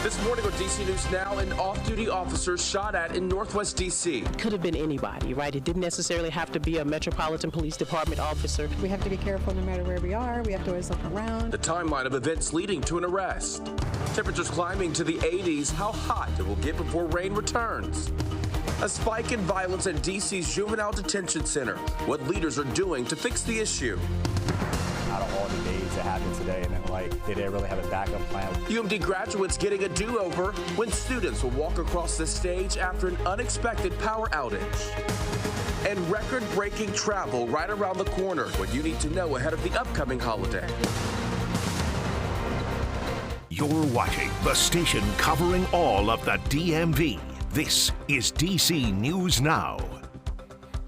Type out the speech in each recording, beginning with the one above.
This morning on DC News Now, an off-duty officer shot at in Northwest DC. Could have been anybody, right? It didn't necessarily have to be a Metropolitan Police Department officer. We have to be careful no matter where we are. We have to always look around. The timeline of events leading to an arrest. Temperatures climbing to the 80s. How hot it will get before rain returns. A spike in violence at DC's Juvenile Detention Center. What leaders are doing to fix the issue. Out of all the days that happened today, and then they didn't really have a backup plan. UMD graduates getting a do-over when students will walk across the stage after an unexpected power outage. And record-breaking travel right around the corner. What you need to know ahead of the upcoming holiday. You're watching the station covering all of the DMV. This is DC News Now.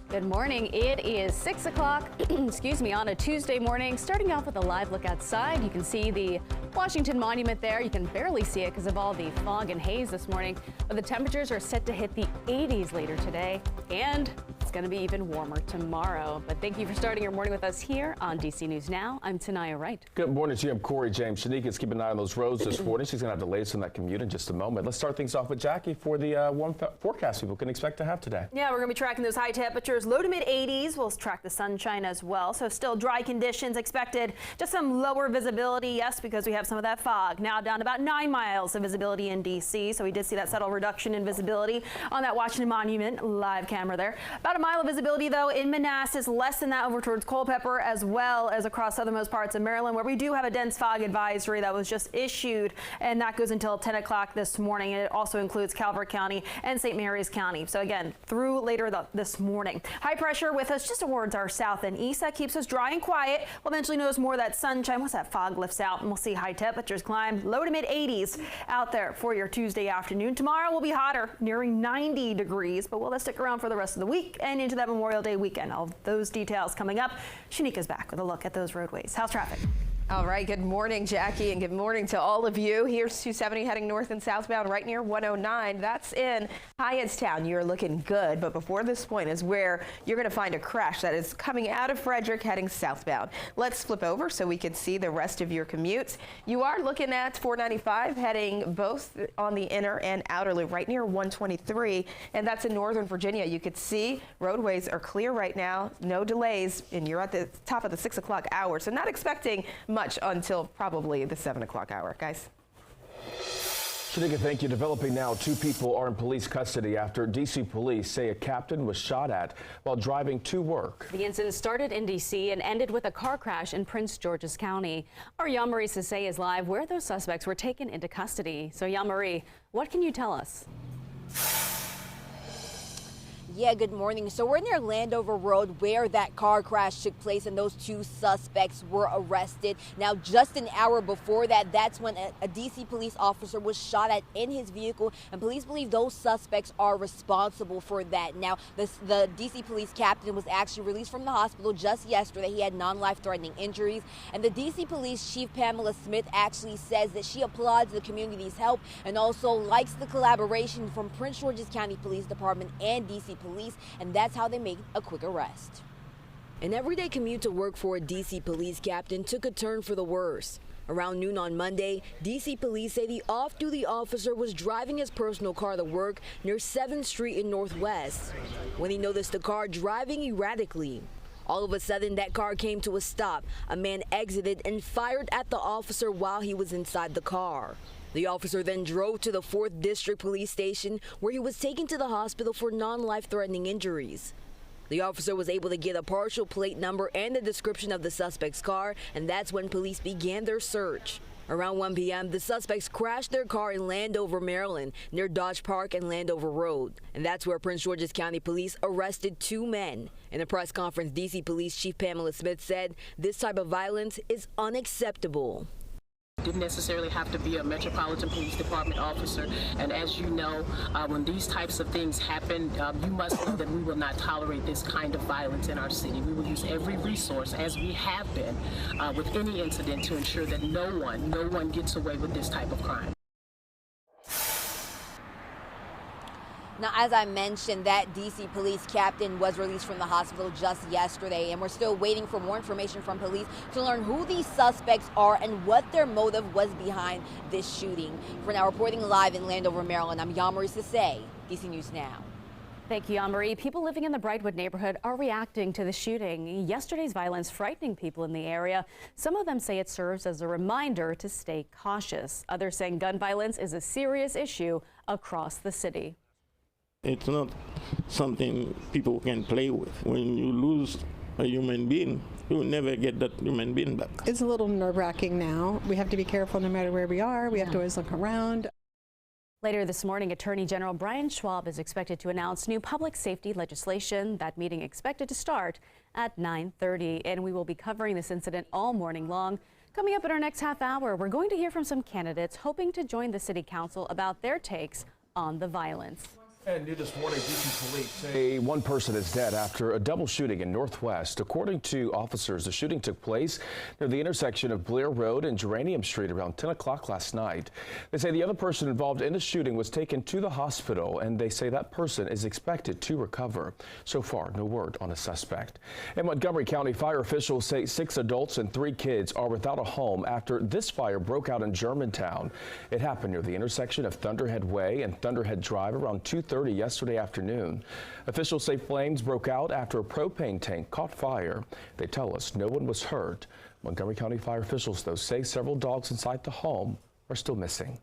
Good morning. It is 6 o'clock, excuse me, on a Tuesday morning. Starting off with a live look outside. You can see the Washington Monument there. You can barely see it because of all the fog and haze this morning. But the temperatures are set to hit the 80s later today. And it's going to be even warmer tomorrow. But thank you for starting your morning with us here on DC News Now. I'm Tanaya Wright. Good morning to you. I'm Corey James. Shanika's keeping an eye on those roads this morning. She's going to have delays on that commute in just a moment. Let's start things off with Jackie for the warm forecast people can expect to have today. Yeah, we're going to be tracking those high temperatures, low to mid 80s. We'll track the sunshine as well. So still dry conditions expected. Just some lower visibility, yes, because we have some of that fog. Now down to about 9 miles of visibility in DC. So we did see that subtle reduction in visibility on that Washington Monument live camera there. About a mile of visibility, though, in Manassas, less than that over towards Culpeper, as well as across southernmost parts of Maryland, where we do have a dense fog advisory that was just issued, and that goes until 10 o'clock this morning. And it also includes Calvert County and St. Mary's County. So again, through later this morning. High pressure with us just towards our south and east. That keeps us dry and quiet. We'll eventually notice more of that sunshine once that fog lifts out, and we'll see high temperatures climb low to mid 80s out there for your Tuesday afternoon. Tomorrow will be hotter, nearing 90 degrees, but we'll stick around for the rest of the week and into that Memorial Day weekend. All those details coming up. Shanika's back with a look at those roadways. How's traffic? All right, good morning, Jackie, and good morning to all of you. Here's 270 heading north and southbound right near 109. That's in Hyattstown. You're looking good, but before this point is where you're going to find a crash that is coming out of Frederick heading southbound. Let's flip over so we can see the rest of your commutes. You are looking at 495 heading both on the inner and outer loop right near 123, and that's in Northern Virginia. You could see roadways are clear right now, no delays, and you're at the top of the 6 o'clock hour, so not expecting much until probably the 7 o'clock hour, guys. Shanika, thank you. Developing now, 2 people are in police custody after DC police say a captain was shot at while driving to work. The incident started in DC and ended with a car crash in Prince George's County. Our Yamarie Sase is live where those suspects were taken into custody. So Yamarie, what can you tell us? Yeah, good morning. So we're near Landover Road where that car crash took place and those 2 suspects were arrested. Now, just an hour before that, that's when a DC police officer was shot at in his vehicle, and police believe those suspects are responsible for that. Now, the DC police captain was actually released from the hospital just yesterday. He had non-life-threatening injuries, and the DC police chief, Pamela Smith, actually says that she applauds the community's help and also likes the collaboration from Prince George's County Police Department and DC police, and that's how they made a quick arrest. An everyday commute to work for a DC police captain took a turn for the worse. Around noon on Monday, DC police say the off-duty officer was driving his personal car to work near 7th Street in Northwest when he noticed the car driving erratically. All of a sudden, that car came to a stop. A man exited and fired at the officer while he was inside the car. The officer then drove to the 4th District Police Station, where he was taken to the hospital for non-life-threatening injuries. The officer was able to get a partial plate number and a description of the suspect's car, and that's when police began their search. Around 1 p.m., the suspects crashed their car in Landover, Maryland, near Dodge Park and Landover Road. And that's where Prince George's County Police arrested 2 men. In a press conference, DC Police Chief Pamela Smith said this type of violence is unacceptable. Didn't necessarily have to be a Metropolitan Police Department officer. And as you know, when these types of things happen, you must know that we will not tolerate this kind of violence in our city. We will use every resource, as we have been, with any incident to ensure that no one gets away with this type of crime. Now, as I mentioned, that D.C. police captain was released from the hospital just yesterday, and we're still waiting for more information from police to learn who these suspects are and what their motive was behind this shooting. For now, reporting live in Landover, Maryland, I'm Yamari Sase, DC News Now. Thank you, Anne-Marie. People living in the Brightwood neighborhood are reacting to the shooting. Yesterday's violence frightening people in the area. Some of them say it serves as a reminder to stay cautious. Others saying gun violence is a serious issue across the city. It's not something people can play with. When you lose a human being, you'll never get that human being back. It's a little nerve-wracking now. We have to be careful no matter where we are. We have to always look around. Later this morning, Attorney General Brian Schwab is expected to announce new public safety legislation. That meeting expected to start at 9:30, and we will be covering this incident all morning long. Coming up in our next half hour, we're going to hear from some candidates hoping to join the city council about their takes on the violence. And new this morning, D.C. police say one person is dead after a double shooting in Northwest. According to officers, the shooting took place near the intersection of Blair Road and Geranium Street around 10 o'clock last night. They say the other person involved in the shooting was taken to the hospital, and they say that person is expected to recover. So far, no word on a suspect. In Montgomery County, fire officials say 6 adults and 3 kids are without a home after this fire broke out in Germantown. It happened near the intersection of Thunderhead Way and Thunderhead Drive around 2:30 yesterday afternoon. Officials say flames broke out after a propane tank caught fire. They tell us no one was hurt. Montgomery County fire officials, though, say several dogs inside the home are still missing.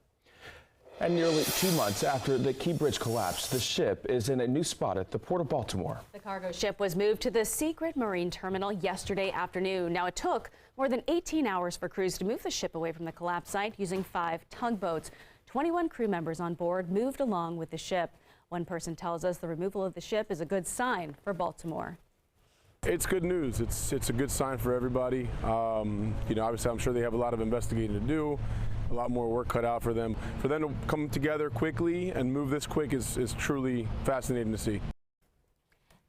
And nearly 2 months after the Key Bridge collapsed, the ship is in a new spot at the Port of Baltimore. The cargo ship was moved to the Secret Marine Terminal yesterday afternoon. Now, it took more than 18 hours for crews to move the ship away from the collapse site using 5 tugboats. 21 crew members on board moved along with the ship. One person tells us the removal of the ship is a good sign for Baltimore. It's good news. It's a good sign for everybody. Obviously, I'm sure they have a lot of investigating to do, a lot more work cut out for them. For them to come together quickly and move this quick is truly fascinating to see.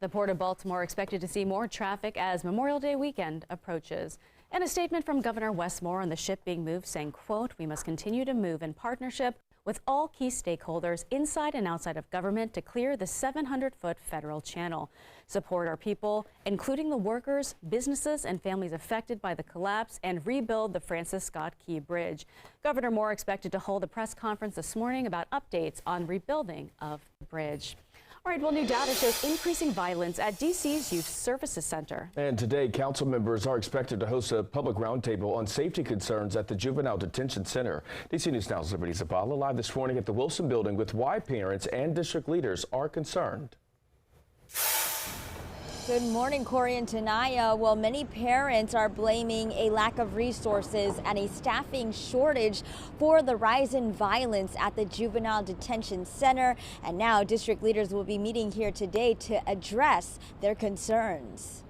The Port of Baltimore expected to see more traffic as Memorial Day weekend approaches. And a statement from Governor Wes Moore on the ship being moved saying, quote, "We must continue to move in partnership with all key stakeholders inside and outside of government to clear the 700-foot federal channel. Support our people, including the workers, businesses, and families affected by the collapse, and rebuild the Francis Scott Key Bridge." Governor Moore expected to hold a press conference this morning about updates on rebuilding of the bridge. All right, well, new data shows increasing violence at D.C.'s Youth Services Center. And today, council members are expected to host a public roundtable on safety concerns at the Juvenile Detention Center. D.C. News Now's Liberty Zabala live this morning at the Wilson Building with why parents and district leaders are concerned. Good morning, Corey and Tanaya. Well, many parents are blaming a lack of resources and a staffing shortage for the rise in violence at the Juvenile Detention Center. And now district leaders will be meeting here today to address their concerns.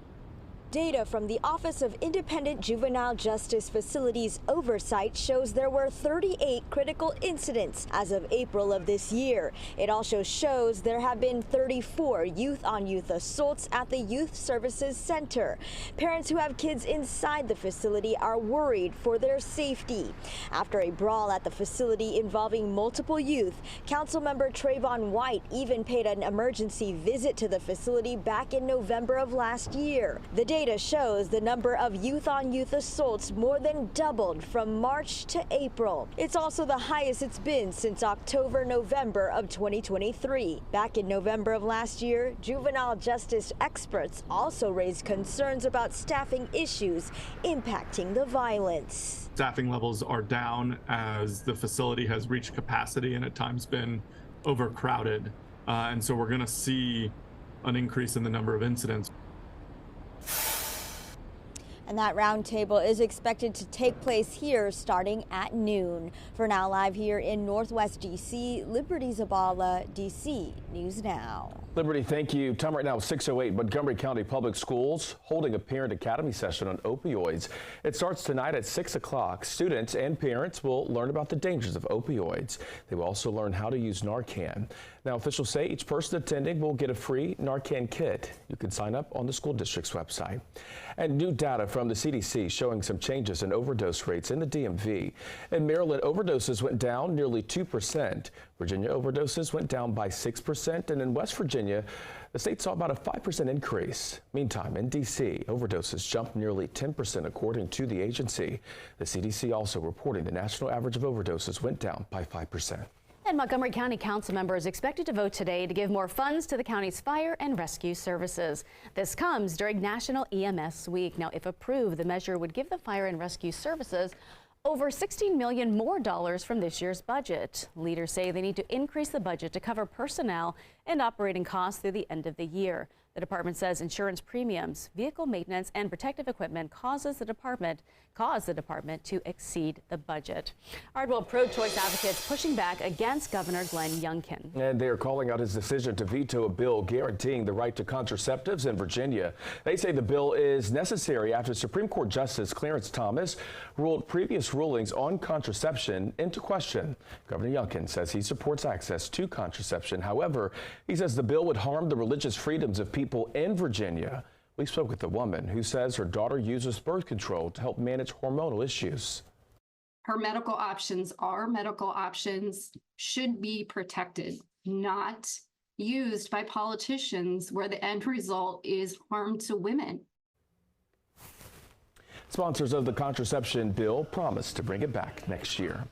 Data from the Office of Independent Juvenile Justice Facilities Oversight shows there were 38 critical incidents as of April of this year. It also shows there have been 34 youth-on-youth assaults at the Youth Services Center. Parents who have kids inside the facility are worried for their safety. After a brawl at the facility involving multiple youth, Councilmember Trayvon White even paid an emergency visit to the facility back in November of last year. The data shows the number of youth-on-youth assaults more than doubled from March to April. It's also the highest it's been since October-November of 2023. Back in November of last year, juvenile justice experts also raised concerns about staffing issues impacting the violence. Staffing levels are down as the facility has reached capacity and at times been overcrowded. And so we're going to see an increase in the number of incidents. And that roundtable is expected to take place here starting at noon. For now, live here in Northwest D.C., Liberty Zabala, D.C. News Now. Liberty, thank you. Time right now is 6:08. Montgomery County Public Schools holding a parent academy session on opioids. It starts tonight at 6 o'clock. Students and parents will learn about the dangers of opioids. They will also learn how to use Narcan. Now, officials say each person attending will get a free Narcan kit. You can sign up on the school district's website. And new data from the CDC showing some changes in overdose rates in the DMV. In Maryland, overdoses went down nearly 2%. Virginia overdoses went down by 6%, and in West Virginia, the state saw about a 5% increase. Meantime, in D.C., overdoses jumped nearly 10% according to the agency. The CDC also reporting the national average of overdoses went down by 5%. And Montgomery County Council members expected to vote today to give more funds to the county's fire and rescue services. This comes during National EMS Week. Now, if approved, the measure would give the fire and rescue services over $16 million more from this year's budget. Leaders say they need to increase the budget to cover personnel and operating costs through the end of the year. The department says insurance premiums, vehicle maintenance, and protective equipment caused the department to exceed the budget. All right, well, pro-choice advocates pushing back against Governor Glenn Youngkin. And they are calling out his decision to veto a bill guaranteeing the right to contraceptives in Virginia. They say the bill is necessary after Supreme Court Justice Clarence Thomas ruled previous rulings on contraception into question. Governor Youngkin says he supports access to contraception. However, he says the bill would harm the religious freedoms of people in Virginia. We spoke with a woman who says her daughter uses birth control to help manage hormonal issues. Her medical options are medical options, should be protected, not used by politicians where the end result is harm to women. Sponsors of the contraception bill promise to bring it back next year.